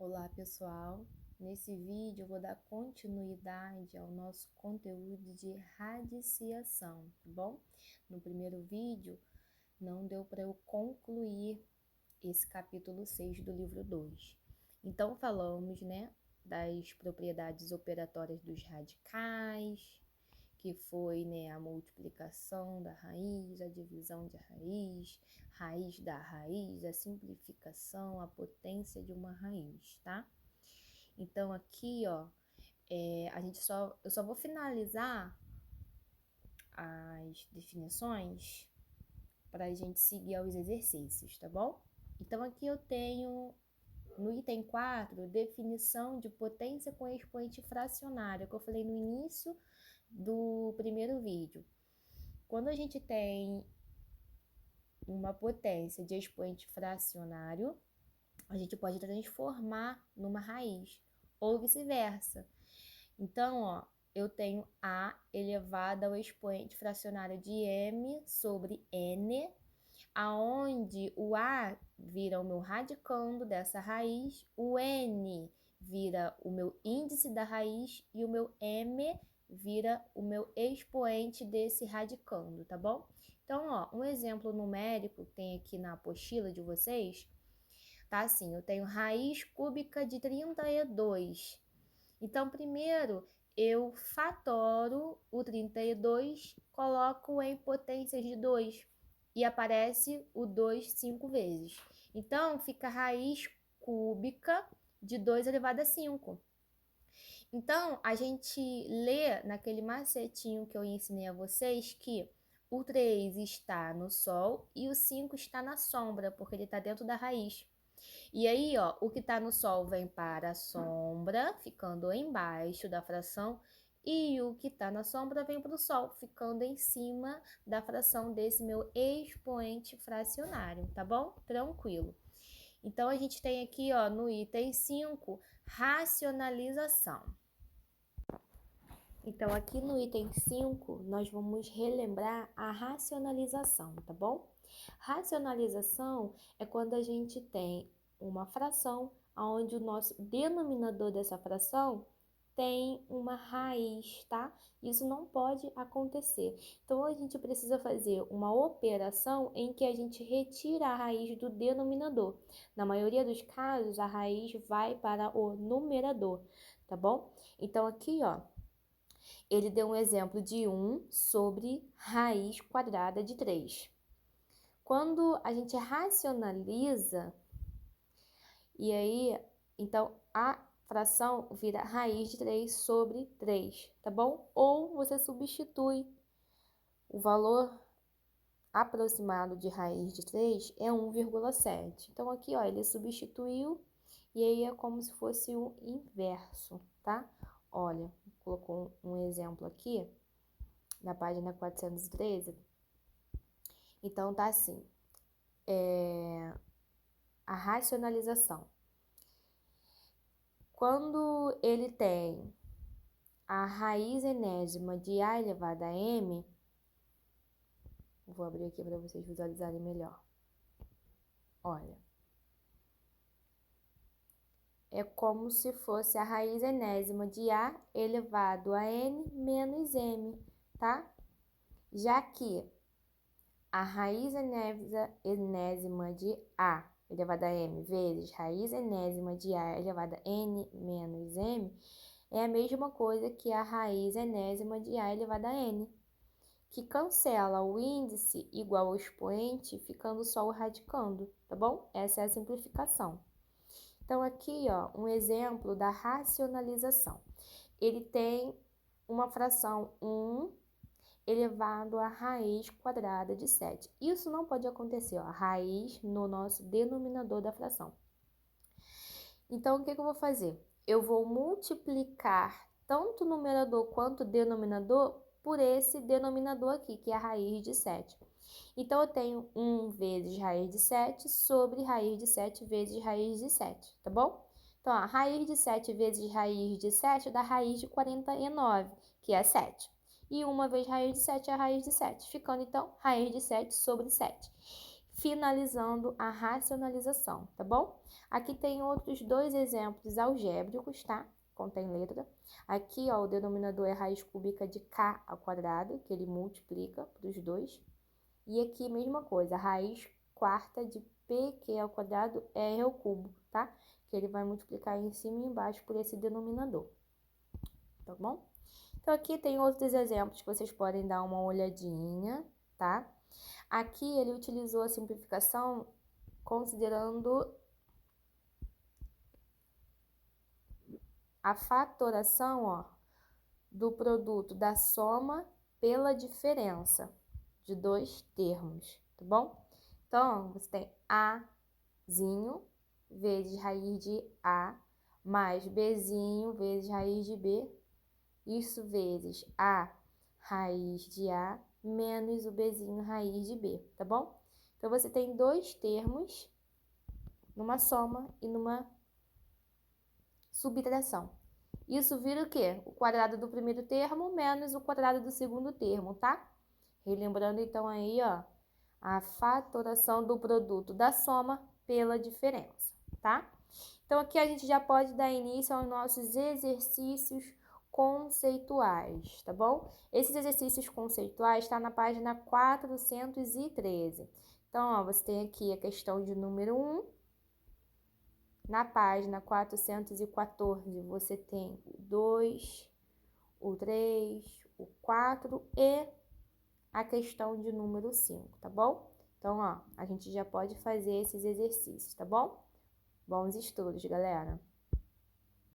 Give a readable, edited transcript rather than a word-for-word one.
Olá pessoal, nesse vídeo eu vou dar continuidade ao nosso conteúdo de radiciação, tá bom? No primeiro vídeo não deu para eu concluir esse capítulo 6 do livro 2. Então falamos, das propriedades operatórias dos radicais, que foi, a multiplicação da raiz, a divisão de raiz da raiz, a simplificação, a potência de uma raiz, tá? Então aqui, ó, eu só vou finalizar as definições para a gente seguir aos exercícios, tá bom? Então aqui eu tenho, no item 4, definição de potência com expoente fracionário, que eu falei no início do primeiro vídeo. Quando a gente tem uma potência de expoente fracionário, a gente pode transformar numa raiz, ou vice-versa. Então, ó, eu tenho A elevado ao expoente fracionário de M sobre N, aonde o A vira o meu radicando dessa raiz, o N vira o meu índice da raiz e o meu M vira o meu expoente desse radicando, tá bom? Então, ó, um exemplo numérico que tem aqui na apostila de vocês, tá assim, eu tenho raiz cúbica de 32. Então, primeiro eu fatoro o 32, coloco em potências de 2 e aparece o 2 5 vezes. Então, fica raiz cúbica de 2 elevado a 5. Então, a gente lê naquele macetinho que eu ensinei a vocês que o 3 está no sol e o 5 está na sombra, porque ele está dentro da raiz. E aí, ó, o que está no sol vem para a sombra, ficando embaixo da fração, e o que está na sombra vem para o sol, ficando em cima da fração desse meu expoente fracionário, tá bom? Tranquilo. Então, a gente tem aqui, ó, no item 5, racionalização. Então, aqui no item 5, nós vamos relembrar a racionalização, tá bom? Racionalização é quando a gente tem uma fração onde o nosso denominador dessa fração tem uma raiz, tá? Isso não pode acontecer. Então, a gente precisa fazer uma operação em que a gente retira a raiz do denominador. Na maioria dos casos, a raiz vai para o numerador, tá bom? Então, aqui, ó, ele deu um exemplo de 1 sobre raiz quadrada de 3. Quando a gente racionaliza, e aí, então, a fração vira raiz de 3 sobre 3, tá bom? Ou você substitui o valor aproximado de raiz de 3 é 1,7. Então, aqui, ó, ele substituiu e aí é como se fosse o inverso, tá? Olha, colocou um exemplo aqui na página 413. Então, tá assim, a racionalização. Quando ele tem a raiz enésima de A elevado a M, vou abrir aqui para vocês visualizarem melhor. Olha, é como se fosse a raiz enésima de A elevado a N menos M, tá? Já que a raiz enésima de A elevado a M vezes raiz enésima de A elevado a N menos M é a mesma coisa que a raiz enésima de A elevado a N, que cancela o índice igual ao expoente, ficando só o radicando, tá bom? Essa é a simplificação. Então, aqui, ó, um exemplo da racionalização. Ele tem uma fração 1 elevado à raiz quadrada de 7. Isso não pode acontecer, ó, raiz no nosso denominador da fração. Então, o que eu vou fazer? Eu vou multiplicar tanto o numerador quanto o denominador por esse denominador aqui, que é a raiz de 7. Então, eu tenho 1 vezes raiz de 7 sobre raiz de 7 vezes raiz de 7, tá bom? Então, a raiz de 7 vezes raiz de 7 dá raiz de 49, que é 7. E 1 vezes raiz de 7 é a raiz de 7, ficando, então, raiz de 7 sobre 7. finalizando a racionalização, tá bom? Aqui tem outros 2 exemplos algébricos, tá? Contém letra. Aqui, ó, o denominador é raiz cúbica de k ao quadrado, que ele multiplica para os dois. E aqui, mesma coisa, raiz quarta de pq ao quadrado r ao cubo, tá? Que ele vai multiplicar em cima e embaixo por esse denominador, tá bom? Então, aqui tem outros exemplos que vocês podem dar uma olhadinha, tá? Aqui ele utilizou a simplificação considerando a fatoração, ó, do produto da soma pela diferença de 2 termos, tá bom? Então, você tem Azinho vezes raiz de A mais Bzinho vezes raiz de B, isso vezes A raiz de A menos o Bzinho raiz de B, tá bom? Então, você tem 2 termos numa soma e numa subtração. Isso vira o quê? O quadrado do primeiro termo menos o quadrado do segundo termo, tá? Relembrando, então, aí, ó, a fatoração do produto da soma pela diferença, tá? Então, aqui a gente já pode dar início aos nossos exercícios conceituais, tá bom? Esses exercícios conceituais estão na página 413. Então, ó, você tem aqui a questão de número 1. Na página 414, você tem o 2, o 3, o 4 e a questão de número 5, tá bom? Então, ó, a gente já pode fazer esses exercícios, tá bom? Bons estudos, galera!